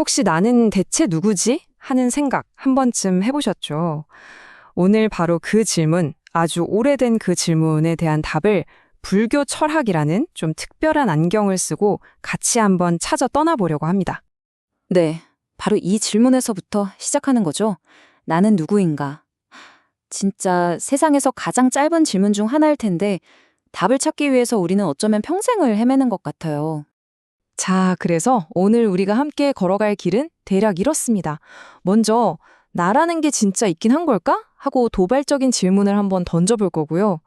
혹시 나는 대체 누구지? 하는 생각 한 번쯤 해보셨죠? 오늘 바로 그 질문, 아주 오래된 그 질문에 대한 답을 불교 철학이라는 좀 특별한 안경을 쓰고 같이 한번 찾아 떠나보려고 합니다. 네, 바로 이 질문에서부터 시작하는 거죠. 나는 누구인가? 진짜 세상에서 가장 짧은 질문 중 하나일 텐데 답을 찾기 위해서 우리는 어쩌면 평생을 헤매는 것 같아요. 자, 그래서 오늘 우리가 함께 걸어갈 길은 대략 이렇습니다. 먼저, 나라는 게 진짜 있긴 한 걸까? 하고 도발적인 질문을 한번 던져볼 거고요.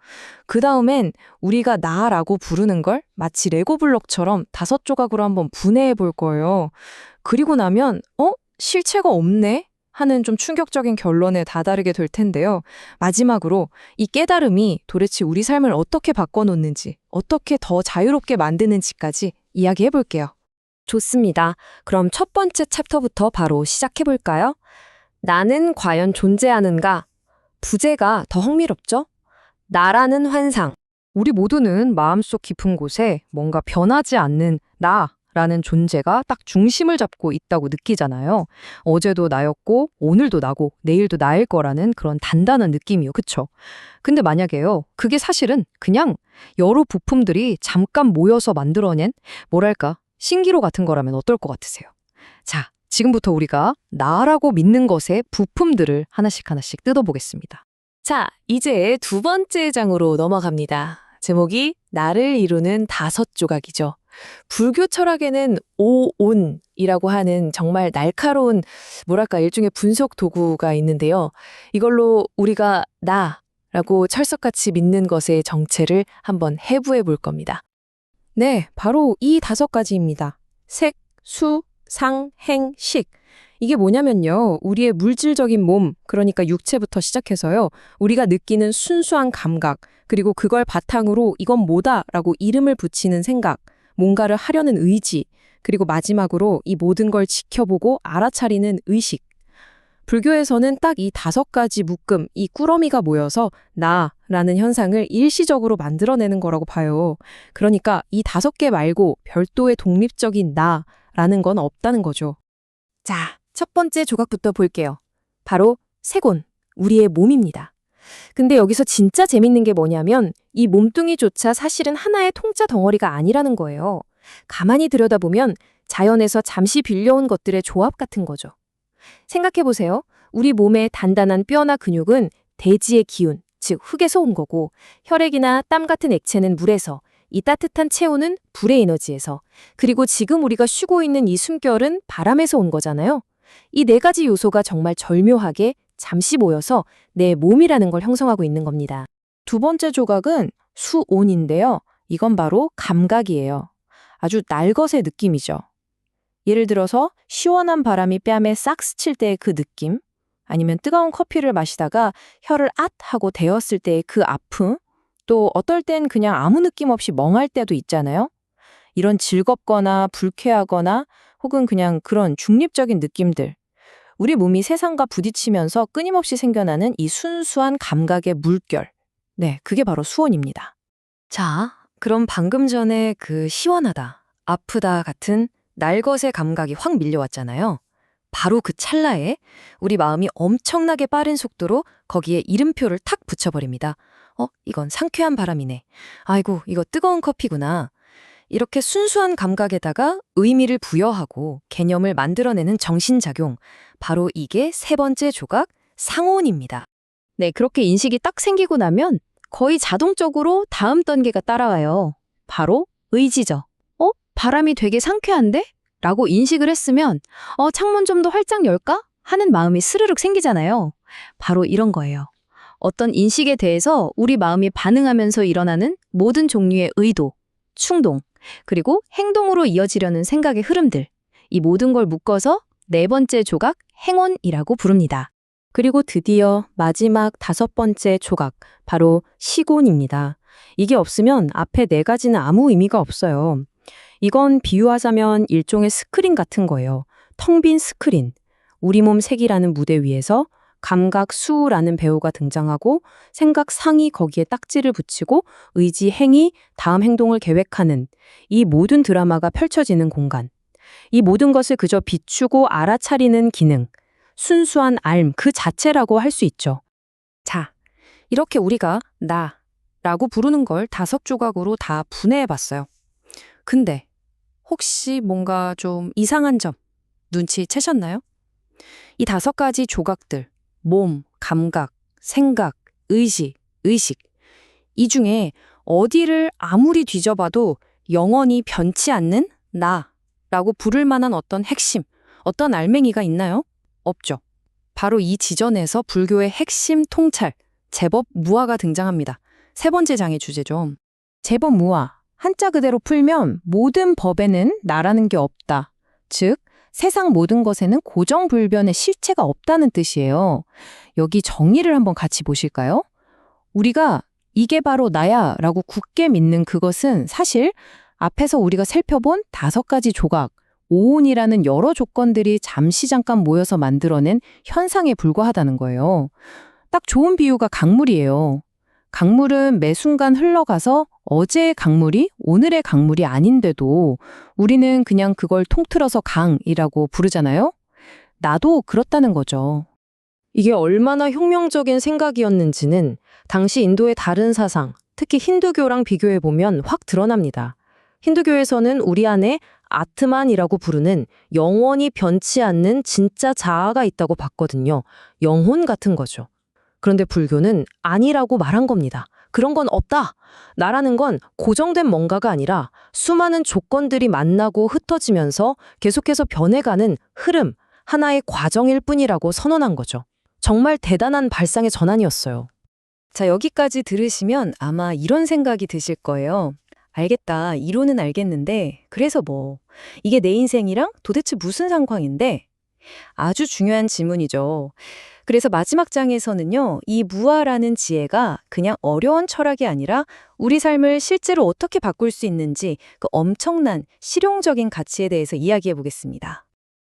그 다음엔 우리가 나라고 부르는 걸 마치 레고 블록처럼 5조각으로 한번 분해해 볼 거예요. 그리고 나면, 실체가 없네? 하는 좀 충격적인 결론에 다다르게 될 텐데요. 마지막으로 이 깨달음이 도대체 우리 삶을 어떻게 바꿔놓는지, 어떻게 더 자유롭게 만드는지까지 이야기해 볼게요. 좋습니다. 그럼 첫 번째 챕터부터 바로 시작해 볼까요? 나는 과연 존재하는가? 부제가 더 흥미롭죠? 나라는 환상. 우리 모두는 마음속 깊은 곳에 뭔가 변하지 않는 나라는 존재가 딱 중심을 잡고 있다고 느끼잖아요. 어제도 나였고 오늘도 나고 내일도 나일 거라는 그런 단단한 느낌이요. 그쵸? 근데 만약에요. 그게 사실은 그냥 여러 부품들이 잠깐 모여서 만들어낸 뭐랄까 신기루 같은 거라면 어떨 것 같으세요? 자, 지금부터 우리가 나라고 믿는 것의 부품들을 하나씩 뜯어보겠습니다. 자, 이제 두 번째 장으로 넘어갑니다. 제목이 나를 이루는 5조각이죠. 불교 철학에는 오온이라고 하는 정말 날카로운 뭐랄까 일종의 분석 도구가 있는데요. 이걸로 우리가 나라고 철석같이 믿는 것의 정체를 한번 해부해 볼 겁니다. 네, 바로 이 5가지입니다. 색, 수, 상, 행, 식. 이게 뭐냐면요. 우리의 물질적인 몸, 그러니까 육체부터 시작해서요. 우리가 느끼는 순수한 감각, 그리고 그걸 바탕으로 이건 뭐다라고 이름을 붙이는 생각, 뭔가를 하려는 의지, 그리고 마지막으로 이 모든 걸 지켜보고 알아차리는 의식. 불교에서는 딱 이 5가지 묶음, 이 꾸러미가 모여서 나라는 현상을 일시적으로 만들어내는 거라고 봐요. 그러니까 이 5개 말고 별도의 독립적인 나라는 건 없다는 거죠. 자, 첫 번째 조각부터 볼게요. 바로 세곤, 우리의 몸입니다. 근데 여기서 진짜 재밌는 게 뭐냐면 이 몸뚱이조차 사실은 하나의 통짜 덩어리가 아니라는 거예요. 가만히 들여다보면 자연에서 잠시 빌려온 것들의 조합 같은 거죠. 생각해보세요. 우리 몸의 단단한 뼈나 근육은 대지의 기운, 즉 흙에서 온 거고 혈액이나 땀 같은 액체는 물에서, 이 따뜻한 체온은 불의 에너지에서, 그리고 지금 우리가 쉬고 있는 이 숨결은 바람에서 온 거잖아요. 이 4가지 요소가 정말 절묘하게 잠시 모여서 내 몸이라는 걸 형성하고 있는 겁니다. 두 번째 조각은 수온인데요. 이건 바로 감각이에요. 아주 날것의 느낌이죠. 예를 들어서 시원한 바람이 뺨에 싹 스칠 때의 그 느낌, 아니면 뜨거운 커피를 마시다가 혀를 앗 하고 데웠을 때의 그 아픔, 또 어떨 땐 그냥 아무 느낌 없이 멍할 때도 있잖아요. 이런 즐겁거나 불쾌하거나 혹은 그냥 그런 중립적인 느낌들, 우리 몸이 세상과 부딪히면서 끊임없이 생겨나는 이 순수한 감각의 물결, 네, 그게 바로 수온입니다. 자, 그럼 방금 전에 그 시원하다, 아프다 같은 날것의 감각이 확 밀려왔잖아요. 바로 그 찰나에 우리 마음이 엄청나게 빠른 속도로 거기에 이름표를 탁 붙여버립니다. 이건 상쾌한 바람이네. 아이고, 이거 뜨거운 커피구나. 이렇게 순수한 감각에다가 의미를 부여하고 개념을 만들어내는 정신작용. 바로 이게 세 번째 조각, 상온입니다. 네, 그렇게 인식이 딱 생기고 나면 거의 자동적으로 다음 단계가 따라와요. 바로 의지죠. 바람이 되게 상쾌한데? 라고 인식을 했으면 창문 좀 더 활짝 열까? 하는 마음이 스르륵 생기잖아요. 바로 이런 거예요. 어떤 인식에 대해서 우리 마음이 반응하면서 일어나는 모든 종류의 의도, 충동, 그리고 행동으로 이어지려는 생각의 흐름들, 이 모든 걸 묶어서 4번째 조각, 행온이라고 부릅니다. 그리고 드디어 마지막 5번째 조각, 바로 시곤입니다. 이게 없으면 앞에 4가지는 아무 의미가 없어요. 이건 비유하자면 일종의 스크린 같은 거예요. 텅 빈 스크린. 우리 몸 색이라는 무대 위에서 감각 수라는 배우가 등장하고 생각 상이 거기에 딱지를 붙이고 의지 행이 다음 행동을 계획하는 이 모든 드라마가 펼쳐지는 공간. 이 모든 것을 그저 비추고 알아차리는 기능, 순수한 알 그 자체라고 할 수 있죠. 자, 이렇게 우리가 나라고 부르는 걸 5조각으로 다 분해해 봤어요. 근데 혹시 뭔가 좀 이상한 점 눈치채셨나요? 이 5가지 조각들, 몸, 감각, 생각, 의식. 이 중에 어디를 아무리 뒤져봐도 영원히 변치 않는 나라고 부를 만한 어떤 핵심, 어떤 알맹이가 있나요? 없죠. 바로 이 지점에서 불교의 핵심 통찰, 제법 무아가 등장합니다. 3번째 장의 주제죠. 제법 무아. 한자 그대로 풀면 모든 법에는 나라는 게 없다. 즉, 세상 모든 것에는 고정불변의 실체가 없다는 뜻이에요. 여기 정의를 한번 같이 보실까요? 우리가 이게 바로 나야 라고 굳게 믿는 그것은 사실 앞에서 우리가 살펴본 5가지 조각, 오온이라는 여러 조건들이 잠깐 모여서 만들어낸 현상에 불과하다는 거예요. 딱 좋은 비유가 강물이에요. 강물은 매 순간 흘러가서 어제의 강물이 오늘의 강물이 아닌데도 우리는 그냥 그걸 통틀어서 강이라고 부르잖아요. 나도 그렇다는 거죠. 이게 얼마나 혁명적인 생각이었는지는 당시 인도의 다른 사상, 특히 힌두교랑 비교해보면 확 드러납니다. 힌두교에서는 우리 안에 아트만이라고 부르는 영원히 변치 않는 진짜 자아가 있다고 봤거든요. 영혼 같은 거죠. 그런데 불교는 아니라고 말한 겁니다. 그런 건 없다. 나라는 건 고정된 뭔가가 아니라 수많은 조건들이 만나고 흩어지면서 계속해서 변해가는 흐름, 하나의 과정일 뿐이라고 선언한 거죠. 정말 대단한 발상의 전환이었어요. 자, 여기까지 들으시면 아마 이런 생각이 드실 거예요. 알겠다. 이론은 알겠는데 그래서 뭐 이게 내 인생이랑 도대체 무슨 상관인데? 아주 중요한 질문이죠. 그래서 마지막 장에서는요, 이 무아라는 지혜가 그냥 어려운 철학이 아니라 우리 삶을 실제로 어떻게 바꿀 수 있는지 그 엄청난 실용적인 가치에 대해서 이야기해 보겠습니다.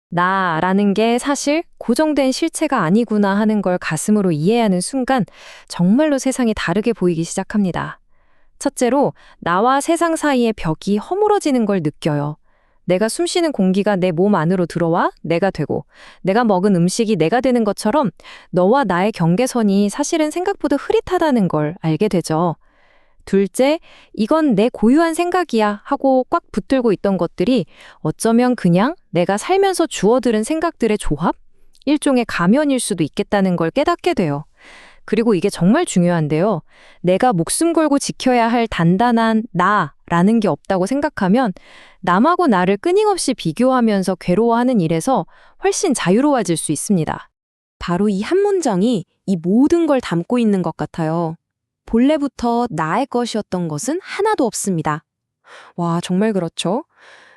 나라는 게 사실 고정된 실체가 아니구나 하는 걸 가슴으로 이해하는 순간 정말로 세상이 다르게 보이기 시작합니다. 첫째로, 나와 세상 사이의 벽이 허물어지는 걸 느껴요. 내가 숨쉬는 공기가 내 몸 안으로 들어와 내가 되고, 내가 먹은 음식이 내가 되는 것처럼 너와 나의 경계선이 사실은 생각보다 흐릿하다는 걸 알게 되죠. 둘째, 이건 내 고유한 생각이야 하고 꽉 붙들고 있던 것들이 어쩌면 그냥 내가 살면서 주워들은 생각들의 조합? 일종의 가면일 수도 있겠다는 걸 깨닫게 돼요. 그리고 이게 정말 중요한데요. 내가 목숨 걸고 지켜야 할 단단한 나라는 게 없다고 생각하면 남하고 나를 끊임없이 비교하면서 괴로워하는 일에서 훨씬 자유로워질 수 있습니다. 바로 이 한 문장이 이 모든 걸 담고 있는 것 같아요. 본래부터 나의 것이었던 것은 하나도 없습니다. 와, 정말 그렇죠?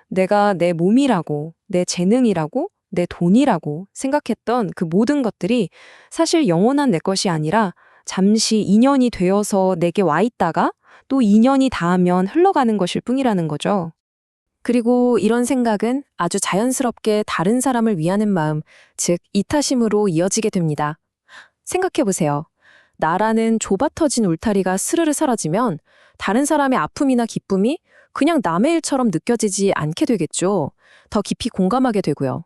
내가 내 몸이라고, 내 재능이라고, 내 돈이라고 생각했던 그 모든 것들이 사실 영원한 내 것이 아니라 잠시 인연이 되어서 내게 와 있다가 또 인연이 닿으면 흘러가는 것일 뿐이라는 거죠. 그리고 이런 생각은 아주 자연스럽게 다른 사람을 위하는 마음, 즉 이타심으로 이어지게 됩니다. 생각해보세요. 나라는 좁아 터진 울타리가 스르르 사라지면 다른 사람의 아픔이나 기쁨이 그냥 남의 일처럼 느껴지지 않게 되겠죠. 더 깊이 공감하게 되고요.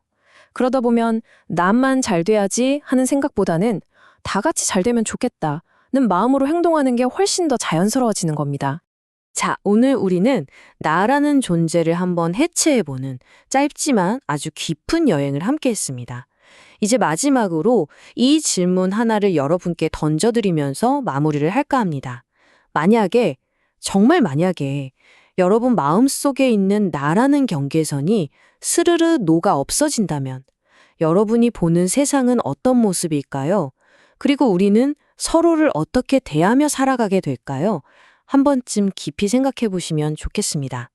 그러다 보면 나만 잘 돼야지 하는 생각보다는 다 같이 잘 되면 좋겠다는 마음으로 행동하는 게 훨씬 더 자연스러워지는 겁니다. 자, 오늘 우리는 나라는 존재를 한번 해체해보는 짧지만 아주 깊은 여행을 함께 했습니다. 이제 마지막으로 이 질문 하나를 여러분께 던져드리면서 마무리를 할까 합니다. 만약에, 정말 만약에 여러분 마음속에 있는 나라는 경계선이 스르르 녹아 없어진다면 여러분이 보는 세상은 어떤 모습일까요? 그리고 우리는 서로를 어떻게 대하며 살아가게 될까요? 한 번쯤 깊이 생각해 보시면 좋겠습니다.